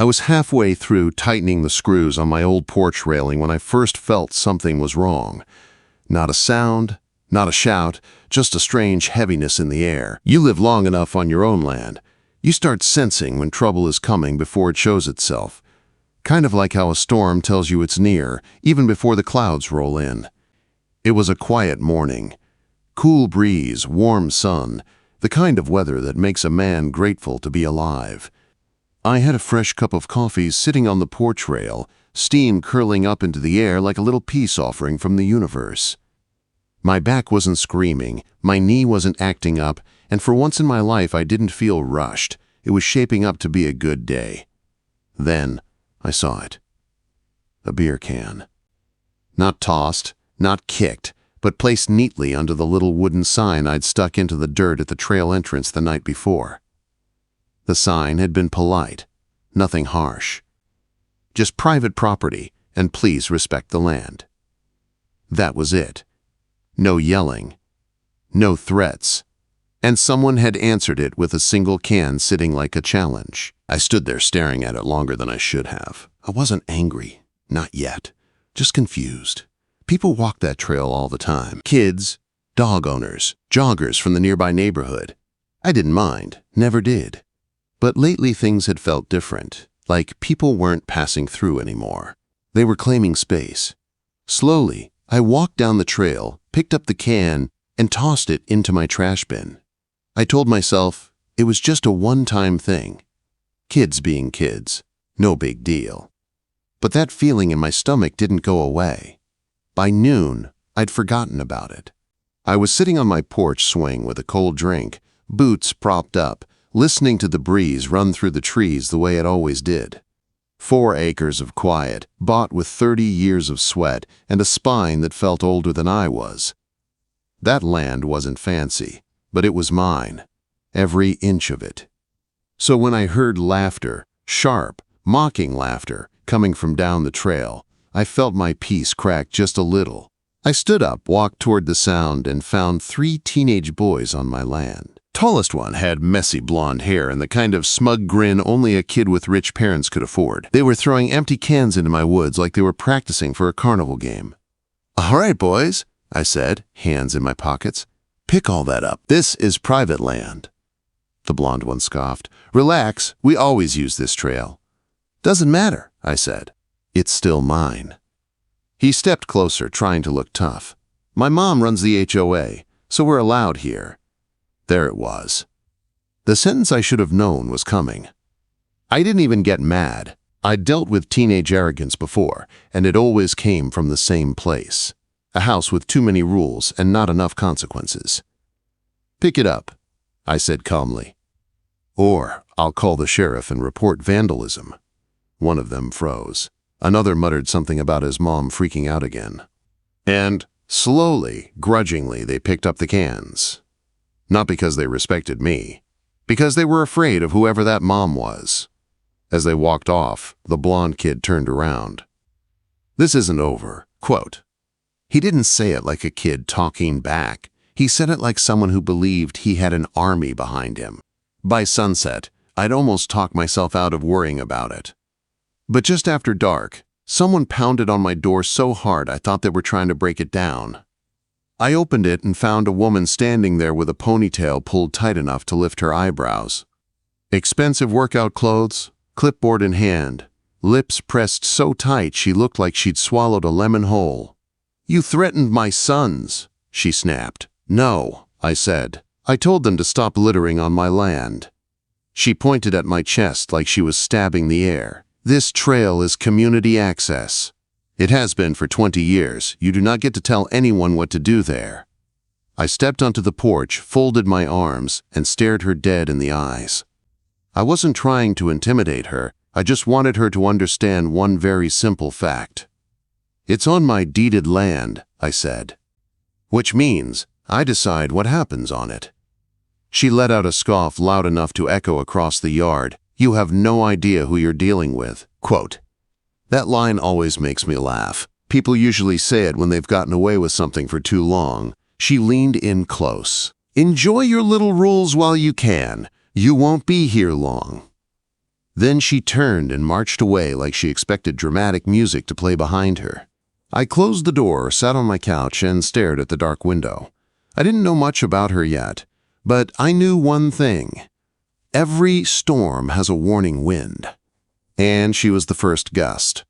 I was halfway through tightening the screws on my old porch railing when I first felt something was wrong. Not a sound, not a shout, just a strange heaviness in the air. You live long enough on your own land. You start sensing when trouble is coming before it shows itself. Kind of like how a storm tells you it's near, even before the clouds roll in. It was a quiet morning. Cool breeze, warm sun, the kind of weather that makes a man grateful to be alive. I had a fresh cup of coffee sitting on the porch rail, steam curling up into the air like a little peace offering from the universe. My back wasn't screaming, my knee wasn't acting up, and for once in my life I didn't feel rushed. It was shaping up to be a good day. Then I saw it. A beer can. Not tossed, not kicked, but placed neatly under the little wooden sign I'd stuck into the dirt at the trail entrance the night before. The sign had been polite, nothing harsh. Just private property, and please respect the land. That was it. No yelling, no threats, and someone had answered it with a single can sitting like a challenge. I stood there staring at it longer than I should have. I wasn't angry, not yet, just confused. People walk that trail all the time. Kids, dog owners, joggers from the nearby neighborhood. I didn't mind, never did. But lately things had felt different, like people weren't passing through anymore. They were claiming space. Slowly, I walked down the trail, picked up the can, and tossed it into my trash bin. I told myself it was just a one-time thing. Kids being kids, no big deal. But that feeling in my stomach didn't go away. By noon, I'd forgotten about it. I was sitting on my porch swing with a cold drink, boots propped up, listening to the breeze run through the trees the way it always did. 4 acres of quiet, bought with 30 years of sweat and a spine that felt older than I was. That land wasn't fancy, but it was mine, every inch of it. So when I heard laughter, sharp, mocking laughter, coming from down the trail, I felt my peace crack just a little. I stood up, walked toward the sound, and found 3 teenage boys on my land. Tallest one had messy blonde hair and the kind of smug grin only a kid with rich parents could afford. They were throwing empty cans into my woods like they were practicing for a carnival game. "All right, boys," I said, hands in my pockets. "Pick all that up. This is private land." The blonde one scoffed. "Relax, we always use this trail." "Doesn't matter," I said. "It's still mine." He stepped closer, trying to look tough. "My mom runs the HOA, so we're allowed here." There it was. The sentence I should have known was coming. I didn't even get mad. I'd dealt with teenage arrogance before, and it always came from the same place. A house with too many rules and not enough consequences. "Pick it up," I said calmly. "Or I'll call the sheriff and report vandalism." One of them froze. Another muttered something about his mom freaking out again. And slowly, grudgingly, they picked up the cans. Not because they respected me, because they were afraid of whoever that mom was. As they walked off, the blonde kid turned around. "This isn't over." Quote. He didn't say it like a kid talking back. He said it like someone who believed he had an army behind him. By sunset, I'd almost talked myself out of worrying about it. But just after dark, someone pounded on my door so hard I thought they were trying to break it down. I opened it and found a woman standing there with a ponytail pulled tight enough to lift her eyebrows. Expensive workout clothes, clipboard in hand, lips pressed so tight she looked like she'd swallowed a lemon whole. "You threatened my sons," she snapped. "No," I said. "I told them to stop littering on my land." She pointed at my chest like she was stabbing the air. "This trail is community access. It has been for 20 years. You do not get to tell anyone what to do there." I stepped onto the porch, folded my arms, and stared her dead in the eyes. I wasn't trying to intimidate her. I just wanted her to understand one very simple fact. "It's on my deeded land," I said. "Which means I decide what happens on it." She let out a scoff loud enough to echo across the yard. "You have no idea who you're dealing with." Quote. That line always makes me laugh. People usually say it when they've gotten away with something for too long. She leaned in close. "Enjoy your little rules while you can. You won't be here long." Then she turned and marched away like she expected dramatic music to play behind her. I closed the door, sat on my couch, and stared at the dark window. I didn't know much about her yet, but I knew one thing. Every storm has a warning wind. And she was the first gust.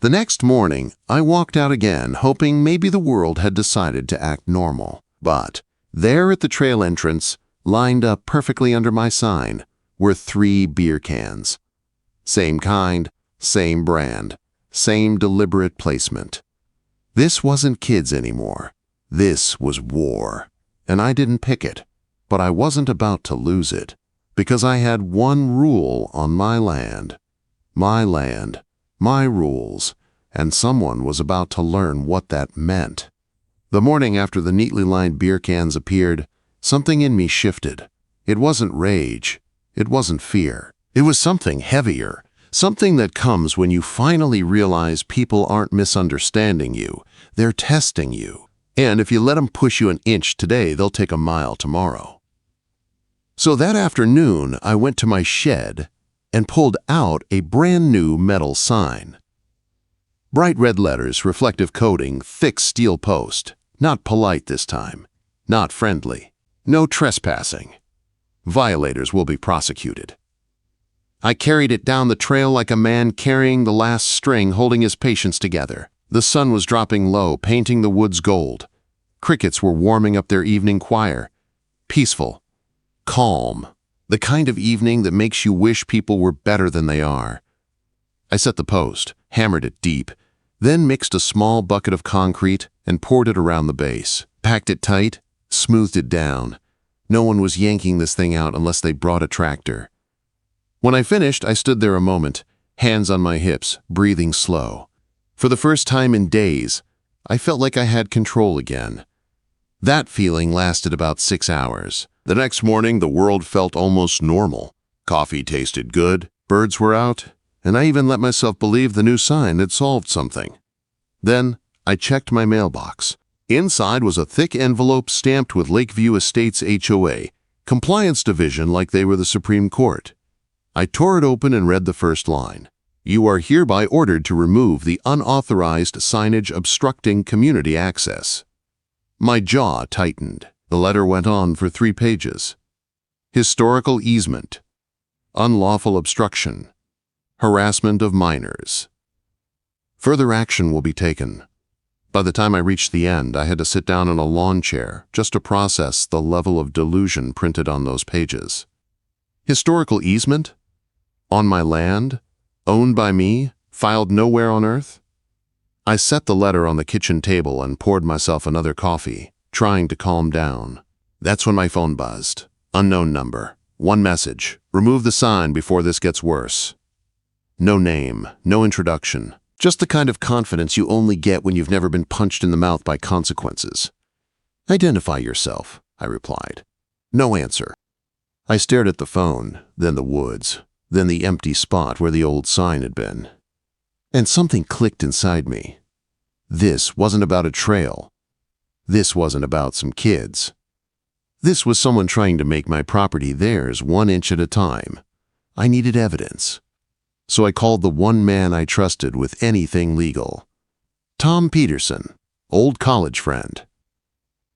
The next morning, I walked out again, hoping maybe the world had decided to act normal. But there at the trail entrance, lined up perfectly under my sign, were 3 beer cans. Same kind, same brand, same deliberate placement. This wasn't kids anymore. This was war. And I didn't pick it, but I wasn't about to lose it, because I had one rule on my land. My land, my rules, and someone was about to learn what that meant. The morning after the neatly lined beer cans appeared, something in me shifted. It wasn't rage. It wasn't fear. It was something heavier, something that comes when you finally realize people aren't misunderstanding you. They're testing you. And if you let them push you an inch today, they'll take a mile tomorrow. So that afternoon, I went to my shed and pulled out a brand new metal sign. Bright red letters, reflective coating, thick steel post. Not polite this time. Not friendly. No trespassing. Violators will be prosecuted. I carried it down the trail like a man carrying the last string, holding his patience together. The sun was dropping low, painting the woods gold. Crickets were warming up their evening choir. Peaceful. Calm. The kind of evening that makes you wish people were better than they are. I set the post, hammered it deep, then mixed a small bucket of concrete and poured it around the base. Packed it tight, smoothed it down. No one was yanking this thing out unless they brought a tractor. When I finished, I stood there a moment, hands on my hips, breathing slow. For the first time in days, I felt like I had control again. That feeling lasted about 6 hours. The next morning, the world felt almost normal. Coffee tasted good, birds were out, and I even let myself believe the new sign had solved something. Then, I checked my mailbox. Inside was a thick envelope stamped with Lakeview Estates HOA, Compliance Division, like they were the Supreme Court. I tore it open and read the first line. You are hereby ordered to remove the unauthorized signage obstructing community access. My jaw tightened. The letter went on for 3 pages. Historical easement. Unlawful obstruction. Harassment of minors. Further action will be taken. By the time I reached the end, I had to sit down in a lawn chair just to process the level of delusion printed on those pages. Historical easement? On my land? Owned by me? Filed nowhere on earth? I set the letter on the kitchen table and poured myself another coffee, trying to calm down. That's when my phone buzzed. Unknown number. One message. Remove the sign before this gets worse. No name, no introduction. Just the kind of confidence you only get when you've never been punched in the mouth by consequences. Identify yourself, I replied. No answer. I stared at the phone, then the woods, then the empty spot where the old sign had been. And something clicked inside me. This wasn't about a trail. This wasn't about some kids. This was someone trying to make my property theirs 1 inch at a time. I needed evidence. So I called the one man I trusted with anything legal. Tom Peterson, old college friend.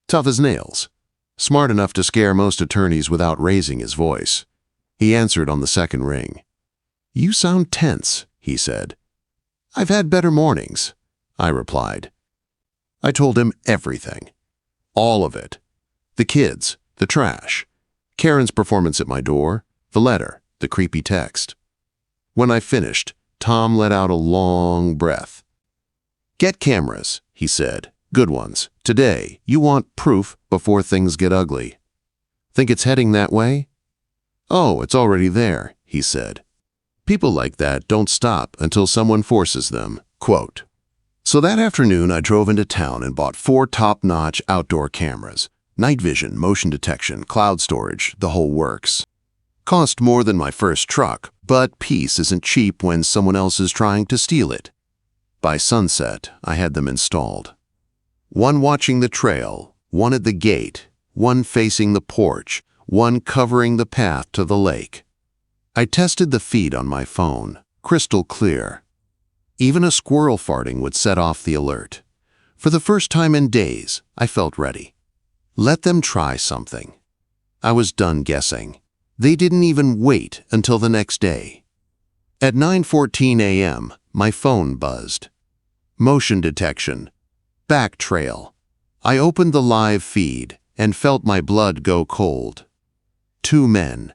Tough as nails, smart enough to scare most attorneys without raising his voice. He answered on the second ring. You sound tense, he said. I've had better mornings, I replied. I told him everything. All of it. The kids, the trash, Karen's performance at my door, the letter, the creepy text. When I finished, Tom let out a long breath. Get cameras, he said. Good ones. Today, you want proof before things get ugly. Think it's heading that way? Oh, it's already there, he said. People like that don't stop until someone forces them. Quote. So that afternoon, I drove into town and bought 4 top-notch outdoor cameras. Night vision, motion detection, cloud storage, the whole works. Cost more than my first truck, but peace isn't cheap when someone else is trying to steal it. By sunset, I had them installed. One watching the trail, one at the gate, one facing the porch, one covering the path to the lake. I tested the feed on my phone, crystal clear. Even a squirrel farting would set off the alert. For the first time in days, I felt ready. Let them try something. I was done guessing. They didn't even wait until the next day. At 9:14 a.m., my phone buzzed. Motion detection. Back trail. I opened the live feed and felt my blood go cold. 2 men,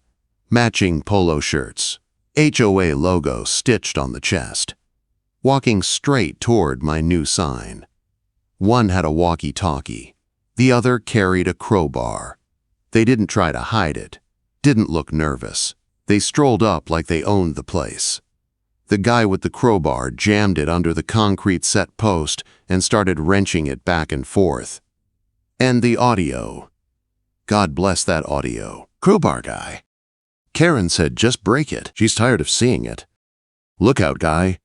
matching polo shirts, HOA logo stitched on the chest, walking straight toward my new sign. One had a walkie-talkie. The other carried a crowbar. They didn't try to hide it, didn't look nervous. They strolled up like they owned the place. The guy with the crowbar jammed it under the concrete set post and started wrenching it back and forth. And the audio. God bless that audio. Crowbar guy. Karen said just break it. She's tired of seeing it. Look out, guy.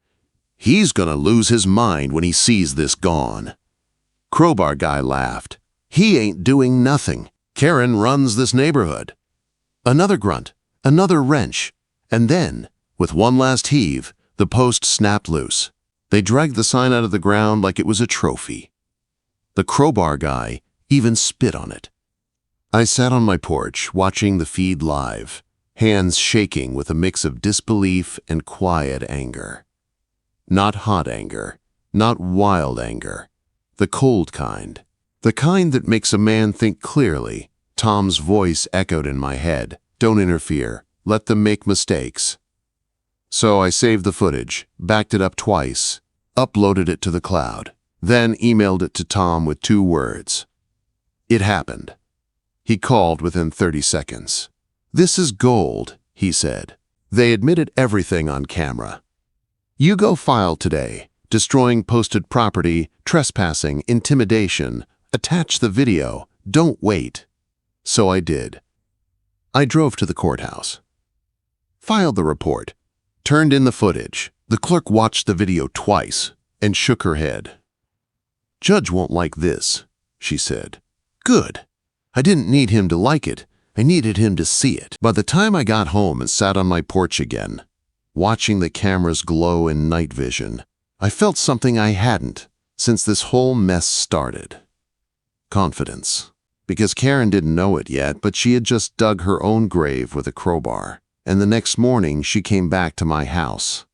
He's gonna lose his mind when he sees this gone. Crowbar guy laughed. He ain't doing nothing. Karen runs this neighborhood. Another grunt, another wrench, and then, with one last heave, the post snapped loose. They dragged the sign out of the ground like it was a trophy. The crowbar guy even spit on it. I sat on my porch watching the feed live, hands shaking with a mix of disbelief and quiet anger. Not hot anger, not wild anger, the cold kind. The kind that makes a man think clearly. Tom's voice echoed in my head. Don't interfere. Let them make mistakes. So I saved the footage, backed it up twice, uploaded it to the cloud, then emailed it to Tom with 2 words. It happened. He called within 30 seconds. This is gold, he said. They admitted everything on camera. You go file today, destroying posted property, trespassing, intimidation. Attach the video. Don't wait. So I did. I drove to the courthouse. Filed the report. Turned in the footage. The clerk watched the video twice and shook her head. Judge won't like this, she said. Good. I didn't need him to like it. I needed him to see it. By the time I got home and sat on my porch again, watching the cameras glow in night vision, I felt something I hadn't since this whole mess started. Confidence. Because Karen didn't know it yet, but she had just dug her own grave with a crowbar. And the next morning, she came back to my house.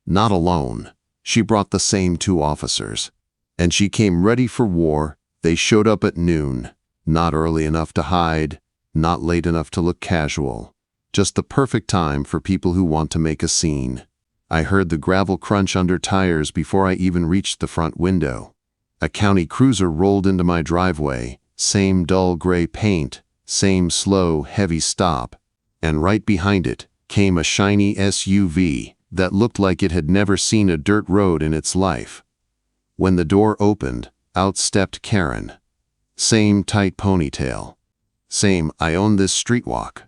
Not alone. She brought the same 2 officers. And she came ready for war. They showed up at noon. Not early enough to hide, not late enough to look casual. Just the perfect time for people who want to make a scene. I heard the gravel crunch under tires before I even reached the front window. A county cruiser rolled into my driveway. Same dull gray paint, same slow, heavy stop. And right behind it came a shiny SUV that looked like it had never seen a dirt road in its life. When the door opened, out stepped Karen. Same tight ponytail. Same I own this street walk.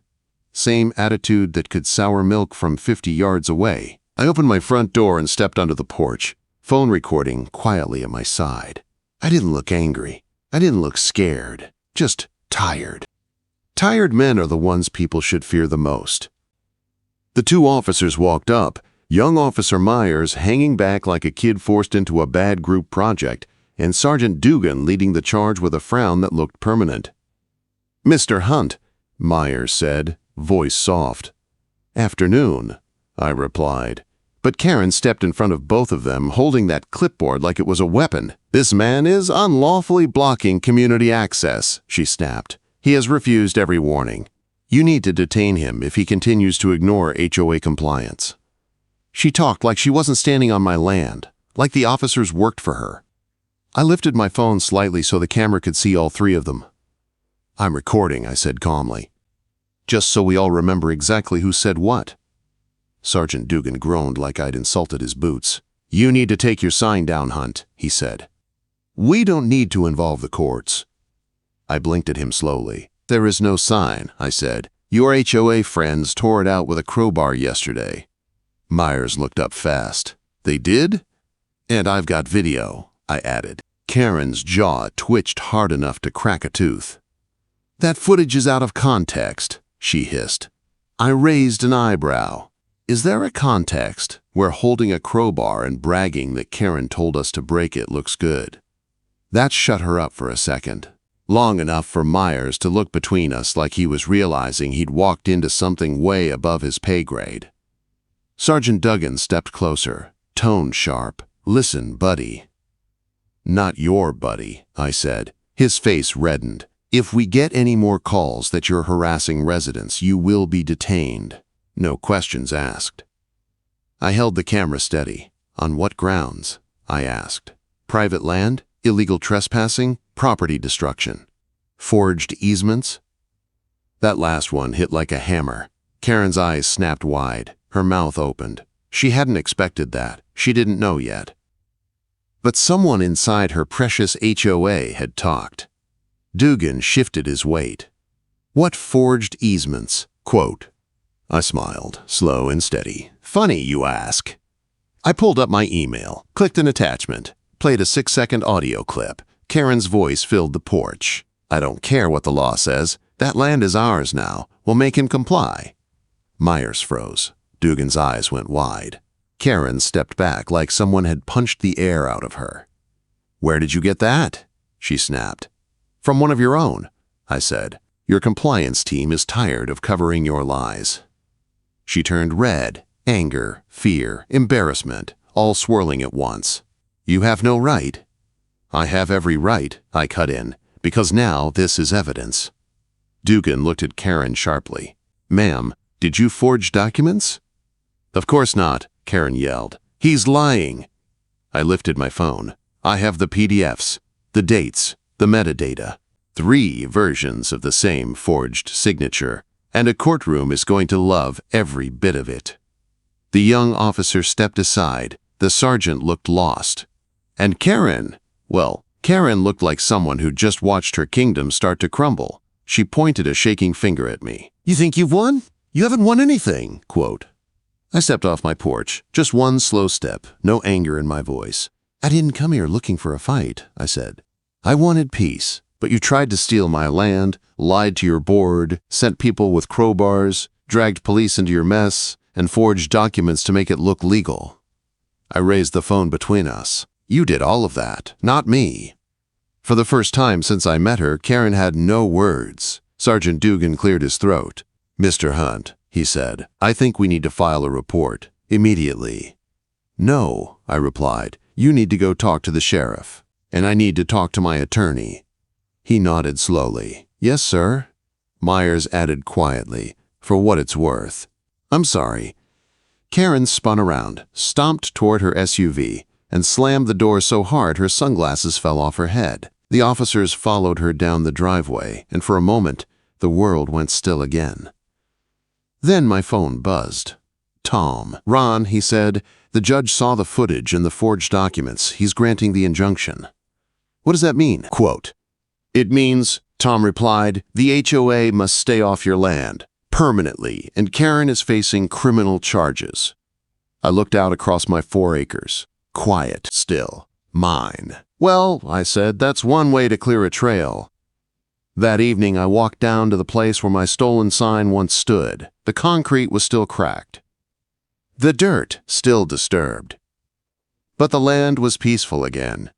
Same attitude that could sour milk from 50 yards away. I opened my front door and stepped onto the porch, phone recording quietly at my side. I didn't look angry. I didn't look scared. Just tired. Tired men are the ones people should fear the most. The 2 officers walked up, young Officer Myers hanging back like a kid forced into a bad group project, and Sergeant Dugan leading the charge with a frown that looked permanent. Mr. Hunt, Myers said, voice soft. Afternoon, I replied. But Karen stepped in front of both of them, holding that clipboard like it was a weapon. This man is unlawfully blocking community access, she snapped. He has refused every warning. You need to detain him if he continues to ignore HOA compliance. She talked like she wasn't standing on my land, like the officers worked for her. I lifted my phone slightly so the camera could see all 3 of them. I'm recording, I said calmly. Just so we all remember exactly who said what. Sergeant Dugan groaned like I'd insulted his boots. You need to take your sign down, Hunt, he said. We don't need to involve the courts. I blinked at him slowly. There is no sign, I said. Your HOA friends tore it out with a crowbar yesterday. Myers looked up fast. They did? And I've got video, I added. Karen's jaw twitched hard enough to crack a tooth. That footage is out of context, she hissed. I raised an eyebrow. Is there a context where holding a crowbar and bragging that Karen told us to break it looks good? That shut her up for a second. Long enough for Myers to look between us like he was realizing he'd walked into something way above his pay grade. Sergeant Duggan stepped closer, tone sharp. Listen, buddy. Not your buddy, I said. His face reddened. If we get any more calls that you're harassing residents, you will be detained. No questions asked. I held the camera steady. On what grounds? I asked. Private land? Illegal trespassing? Property destruction? Forged easements? That last one hit like a hammer. Karen's eyes snapped wide. Her mouth opened. She hadn't expected that. She didn't know yet. But someone inside her precious HOA had talked. Dugan shifted his weight. What forged easements? Quote. I smiled, slow and steady. Funny, you ask. I pulled up my email, clicked an attachment, played a 6-second audio clip. Karen's voice filled the porch. I don't care what the law says. That land is ours now. We'll make him comply. Myers froze. Dugan's eyes went wide. Karen stepped back like someone had punched the air out of her. Where did you get that? She snapped. From one of your own, I said. Your compliance team is tired of covering your lies. She turned red, anger, fear, embarrassment, all swirling at once. You have no right. I have every right, I cut in, because now this is evidence. Dugan looked at Karen sharply. Ma'am, did you forge documents? Of course not, Karen yelled. He's lying. I lifted my phone. I have the PDFs, the dates, the metadata. 3 versions of the same forged signature, and a courtroom is going to love every bit of it. The young officer stepped aside. The sergeant looked lost. And Karen, well, Karen looked like someone who'd just watched her kingdom start to crumble. She pointed a shaking finger at me. You think you've won? You haven't won anything, quote. I stepped off my porch, just one slow step, no anger in my voice. I didn't come here looking for a fight, I said. I wanted peace, but you tried to steal my land, lied to your board, sent people with crowbars, dragged police into your mess, and forged documents to make it look legal. I raised the phone between us. You did all of that, not me. For the first time since I met her, Karen had no words. Sergeant Dugan cleared his throat. Mr. Hunt, he said, I think we need to file a report, immediately. No, I replied, you need to go talk to the sheriff, and I need to talk to my attorney. He nodded slowly. Yes, sir. Myers added quietly, for what it's worth. I'm sorry. Karen spun around, stomped toward her SUV, and slammed the door so hard her sunglasses fell off her head. The officers followed her down the driveway, and for a moment, the world went still again. Then my phone buzzed. Tom. Ron, he said, the judge saw the footage and the forged documents. He's granting the injunction. What does that mean? Quote. It means, Tom replied, the HOA must stay off your land, permanently, and Karen is facing criminal charges. I looked out across my 4 acres. Quiet, still. Mine. Well, I said, that's one way to clear a trail. That evening, I walked down to the place where my stolen sign once stood. The concrete was still cracked. The dirt still disturbed. But the land was peaceful again.